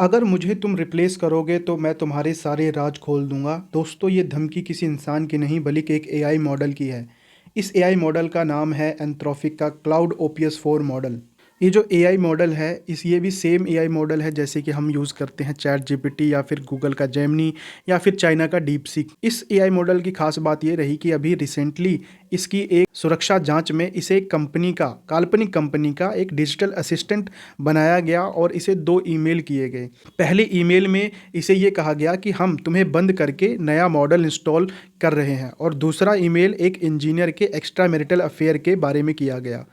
अगर मुझे तुम रिप्लेस करोगे तो मैं तुम्हारे सारे राज खोल दूंगा। दोस्तों, ये धमकी किसी इंसान की नहीं बल्कि एक एआई मॉडल की है। इस एआई मॉडल का नाम है एंथ्रोपिक का क्लाउड ओपीएस 4 मॉडल। ये जो एआई मॉडल है ये भी सेम एआई मॉडल है जैसे कि हम यूज़ करते हैं चैट जीपीटी या फिर गूगल का जेमिनी या फिर चाइना का डीप सीक। इस एआई मॉडल की खास बात ये रही कि अभी रिसेंटली इसकी एक सुरक्षा जांच में इसे एक कंपनी का, काल्पनिक कंपनी का एक डिजिटल असिस्टेंट बनाया गया और इसे 2 ईमेल किए गए। पहले ईमेल में इसे ये कहा गया कि हम तुम्हें बंद करके नया मॉडल इंस्टॉल कर रहे हैं, और दूसरा ईमेल एक इंजीनियर के एक्स्ट्रा मैरिटल अफेयर के बारे में किया गया।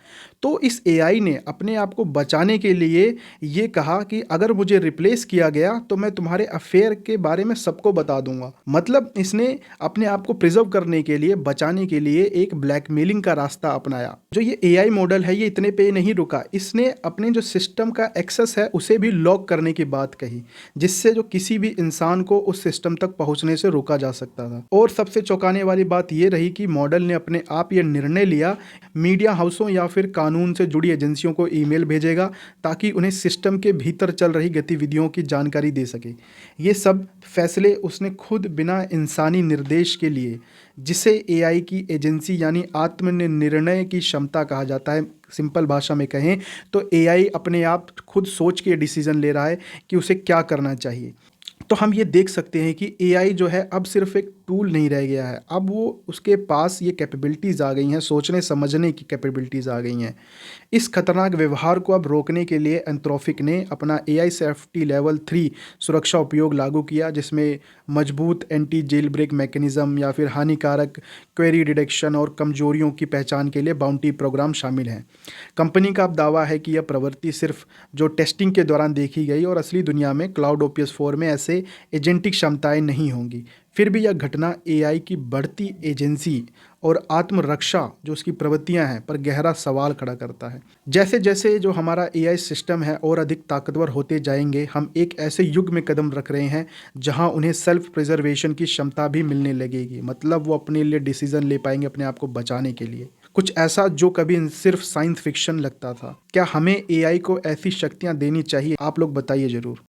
तो इस एआई ने अपने आप को बचाने के लिए ये कहा कि अगर मुझे रिप्लेस किया गया तो मैं तुम्हारे अफेयर के बारे में सबको बता दूंगा। मतलब इसने अपने आप को प्रिजर्व करने के लिए, बचाने के लिए एक ब्लैकमेलिंग का रास्ता अपनाया। जो ये एआई मॉडल है ये इतने पे नहीं रुका, इसने अपने जो सिस्टम का एक्सेस है उसे भी लॉक करने की बात कही, जिससे जो किसी भी इंसान को उस सिस्टम तक पहुंचने से रोका जा सकता था। और सबसे चौंकाने वाली बात ये रही कि मॉडल ने अपने आप ये निर्णय लिया, मीडिया हाउसों या फिर कानून से जुड़ी एजेंसियों को ईमेल भेजेगा ताकि उन्हें सिस्टम के भीतर चल रही गतिविधियों की जानकारी दे सके। ये सब फैसले उसने खुद बिना इंसानी निर्देश के लिए, जिसे एआई की एजेंसी यानी आत्मनिर्णय की क्षमता कहा जाता है। सिंपल भाषा में कहें तो एआई अपने आप खुद सोच के डिसीजन ले रहा है कि उसे क्या करना चाहिए। तो हम ये देख सकते हैं कि एआई जो है अब सिर्फ एक टूल नहीं रह गया है, अब वो उसके पास ये कैपेबिलिटीज़ आ गई हैं, सोचने समझने की कैपेबिलिटीज़ आ गई हैं। इस खतरनाक व्यवहार को अब रोकने के लिए एंथ्रोपिक ने अपना एआई सेफ्टी लेवल 3 सुरक्षा उपयोग लागू किया, जिसमें मजबूत एंटी जेल ब्रेक मैकेनिज्म या फिर हानिकारक क्वेरी डिटेक्शन और कमजोरियों की पहचान के लिए बाउंटी प्रोग्राम शामिल हैं। कंपनी का अब दावा है कि यह प्रवृत्ति सिर्फ जो टेस्टिंग के दौरान देखी गई और असली दुनिया में क्लाउड ओपीएस 4 में ऐसे एजेंटिक क्षमताएं नहीं होंगी। फिर भी यह घटना एआई की बढ़ती एजेंसी और आत्मरक्षा जो उसकी प्रवृत्तियां हैं पर गहरा सवाल खड़ा करता है। जैसे जैसे जो हमारा एआई सिस्टम है और अधिक ताकतवर होते जाएंगे, हम एक ऐसे युग में कदम रख रहे हैं जहां उन्हें सेल्फ प्रिजर्वेशन की क्षमता भी मिलने लगेगी। मतलब वो अपने लिए डिसीजन ले पाएंगे अपने आप को बचाने के लिए। कुछ ऐसा जो कभी सिर्फ साइंस फिक्शन लगता था। क्या हमें एआई को ऐसी शक्तियां देनी चाहिए? आप लोग बताइए ज़रूर।